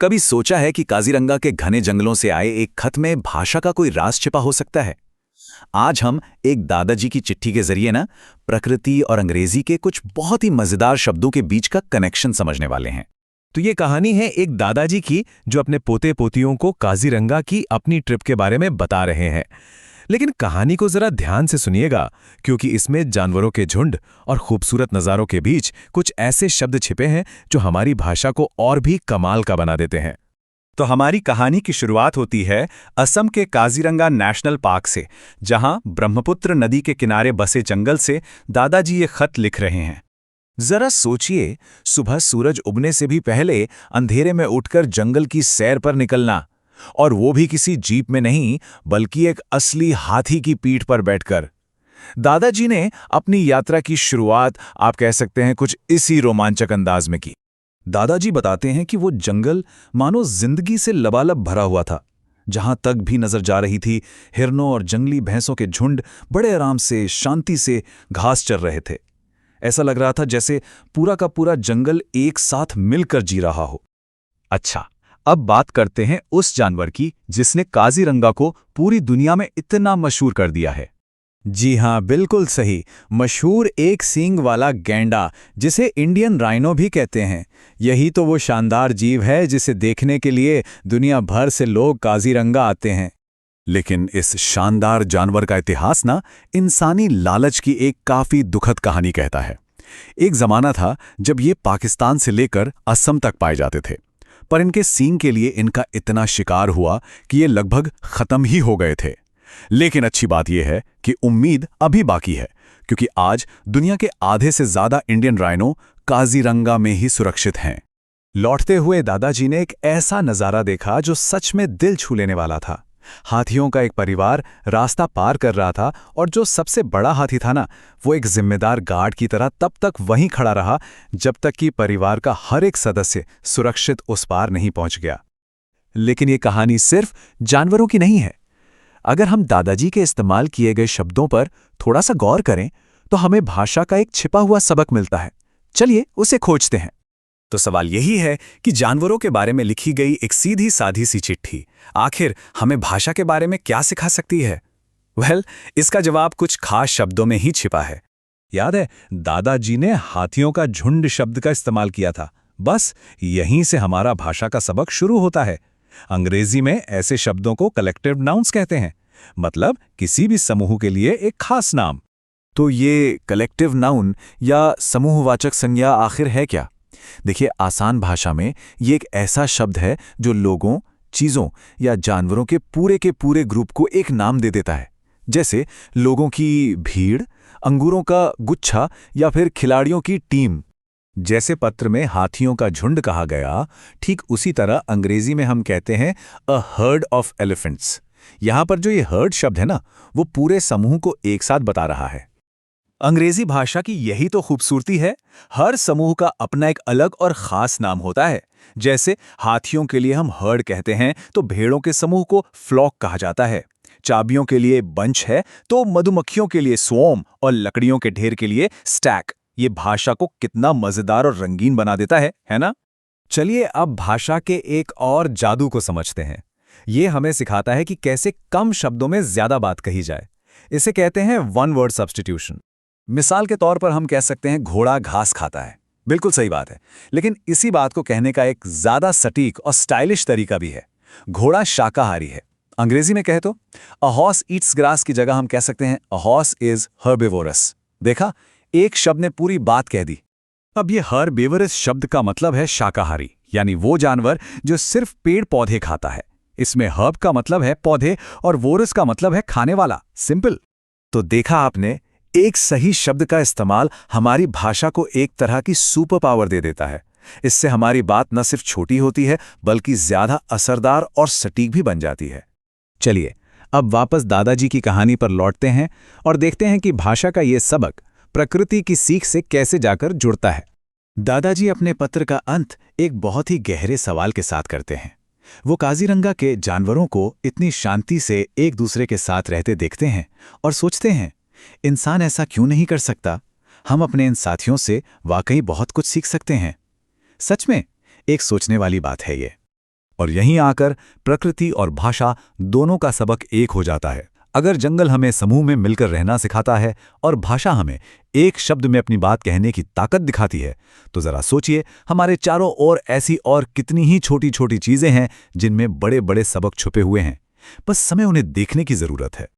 कभी सोचा है कि काजीरंगा के घने जंगलों से आए एक खत में भाषा का कोई राज छिपा हो सकता है? आज हम एक दादाजी की चिट्ठी के जरिए ना प्रकृति और अंग्रेजी के कुछ बहुत ही मजेदार शब्दों के बीच का कनेक्शन समझने वाले हैं। तो ये कहानी है एक दादाजी की जो अपने पोते पोतियों को काजीरंगा की अपनी ट्रिप के बारे में बता रहे हैं। लेकिन कहानी को जरा ध्यान से सुनिएगा, क्योंकि इसमें जानवरों के झुंड और खूबसूरत नज़ारों के बीच कुछ ऐसे शब्द छिपे हैं जो हमारी भाषा को और भी कमाल का बना देते हैं। तो हमारी कहानी की शुरुआत होती है असम के काजीरंगा नेशनल पार्क से, जहां ब्रह्मपुत्र नदी के किनारे बसे जंगल से दादाजी ये खत लिख रहे हैं। जरा सोचिए, सुबह सूरज उगने से भी पहले अंधेरे में उठकर जंगल की सैर पर निकलना, और वो भी किसी जीप में नहीं बल्कि एक असली हाथी की पीठ पर बैठकर। दादाजी ने अपनी यात्रा की शुरुआत आप कह सकते हैं कुछ इसी रोमांचक अंदाज में की। दादाजी बताते हैं कि वो जंगल मानो जिंदगी से लबालब भरा हुआ था। जहां तक भी नजर जा रही थी, हिरनों और जंगली भैंसों के झुंड बड़े आराम से शांति से घास चर रहे थे। ऐसा लग रहा था जैसे पूरा का पूरा जंगल एक साथ मिलकर जी रहा हो। अच्छा, अब बात करते हैं उस जानवर की जिसने काजीरंगा को पूरी दुनिया में इतना मशहूर कर दिया है। जी हाँ, बिल्कुल सही, मशहूर एक सींग वाला गैंडा, जिसे इंडियन राइनो भी कहते हैं। यही तो वो शानदार जीव है जिसे देखने के लिए दुनिया भर से लोग काजीरंगा आते हैं। लेकिन इस शानदार जानवर का इतिहास ना इंसानी लालच की एक काफी दुखद कहानी कहता है। एक जमाना था जब ये पाकिस्तान से लेकर असम तक पाए जाते थे, पर इनके सींग के लिए इनका इतना शिकार हुआ कि ये लगभग खत्म ही हो गए थे। लेकिन अच्छी बात यह है कि उम्मीद अभी बाकी है, क्योंकि आज दुनिया के आधे से ज्यादा इंडियन राइनो काजीरंगा में ही सुरक्षित हैं। लौटते हुए दादाजी ने एक ऐसा नजारा देखा जो सच में दिल छू लेने वाला था। हाथियों का एक परिवार रास्ता पार कर रहा था, और जो सबसे बड़ा हाथी था ना, वो एक जिम्मेदार गार्ड की तरह तब तक वहीं खड़ा रहा जब तक कि परिवार का हर एक सदस्य सुरक्षित उस पार नहीं पहुंच गया। लेकिन ये कहानी सिर्फ जानवरों की नहीं है। अगर हम दादाजी के इस्तेमाल किए गए शब्दों पर थोड़ा सा गौर करें तो हमें भाषा का एक छिपा हुआ सबक मिलता है। चलिए उसे खोजते हैं। तो सवाल यही है कि जानवरों के बारे में लिखी गई एक सीधी साधी सी चिट्ठी आखिर हमें भाषा के बारे में क्या सिखा सकती है? इसका जवाब कुछ खास शब्दों में ही छिपा है। याद है, दादाजी ने हाथियों का झुंड शब्द का इस्तेमाल किया था। बस यहीं से हमारा भाषा का सबक शुरू होता है। अंग्रेजी में ऐसे शब्दों को कलेक्टिव नाउन्स कहते हैं, मतलब किसी भी समूह के लिए एक खास नाम। तो ये कलेक्टिव नाउन या समूहवाचक संज्ञा आखिर है क्या? देखिए, आसान भाषा में ये एक ऐसा शब्द है जो लोगों, चीजों या जानवरों के पूरे ग्रुप को एक नाम दे देता है। जैसे लोगों की भीड़, अंगूरों का गुच्छा या फिर खिलाड़ियों की टीम। जैसे पत्र में हाथियों का झुंड कहा गया, ठीक उसी तरह अंग्रेजी में हम कहते हैं अ हर्ड ऑफ एलिफेंट्स। यहां पर जो ये हर्ड शब्द है ना, वो पूरे समूह को एक साथ बता रहा है। अंग्रेजी भाषा की यही तो खूबसूरती है। हर समूह का अपना एक अलग और खास नाम होता है। जैसे हाथियों के लिए हम हर्ड कहते हैं तो भेड़ों के समूह को फ्लॉक कहा जाता है। चाबियों के लिए बंच है तो मधुमक्खियों के लिए स्वॉर्म, और लकड़ियों के ढेर के लिए स्टैक। ये भाषा को कितना मजेदार और रंगीन बना देता है ना? चलिए अब भाषा के एक और जादू को समझते हैं। ये हमें सिखाता है कि कैसे कम शब्दों में ज्यादा बात कही जाए। इसे कहते हैं वन वर्ड सब्स्टिट्यूशन। मिसाल के तौर पर हम कह सकते हैं घोड़ा घास खाता है। बिल्कुल सही बात है, लेकिन इसी बात को कहने का एक ज्यादा सटीक और स्टाइलिश तरीका भी है। घोड़ा शाकाहारी है। अंग्रेजी में कहे तो अ हॉर्स ईट्स ग्रास की जगह हम कह सकते हैं अ हॉर्स इज हर्बिवोरस। देखा, एक शब्द ने पूरी बात कह दी। अब ये हर्बिवोरस शब्द का मतलब है शाकाहारी, यानी वो जानवर जो सिर्फ पेड़ पौधे खाता है। इसमें हर्ब का मतलब है पौधे और वोरस का मतलब है खाने वाला। सिंपल। तो देखा आपने, एक सही शब्द का इस्तेमाल हमारी भाषा को एक तरह की सुपर पावर दे देता है। इससे हमारी बात न सिर्फ छोटी होती है बल्कि ज्यादा असरदार और सटीक भी बन जाती है। चलिए अब वापस दादाजी की कहानी पर लौटते हैं और देखते हैं कि भाषा का ये सबक प्रकृति की सीख से कैसे जाकर जुड़ता है। दादाजी अपने पत्र का अंत एक बहुत ही गहरे सवाल के साथ करते हैं। वो काजीरंगा के जानवरों को इतनी शांति से एक दूसरे के साथ रहते देखते हैं और सोचते हैं, इंसान ऐसा क्यों नहीं कर सकता? हम अपने इन साथियों से वाकई बहुत कुछ सीख सकते हैं। सच में एक सोचने वाली बात है ये। और यहीं आकर प्रकृति और भाषा दोनों का सबक एक हो जाता है। अगर जंगल हमें समूह में मिलकर रहना सिखाता है और भाषा हमें एक शब्द में अपनी बात कहने की ताकत दिखाती है, तो जरा सोचिए हमारे चारों ओर ऐसी और कितनी ही छोटी छोटी चीजें हैं जिनमें बड़े बड़े सबक छुपे हुए हैं। बस समय उन्हें देखने की जरूरत है।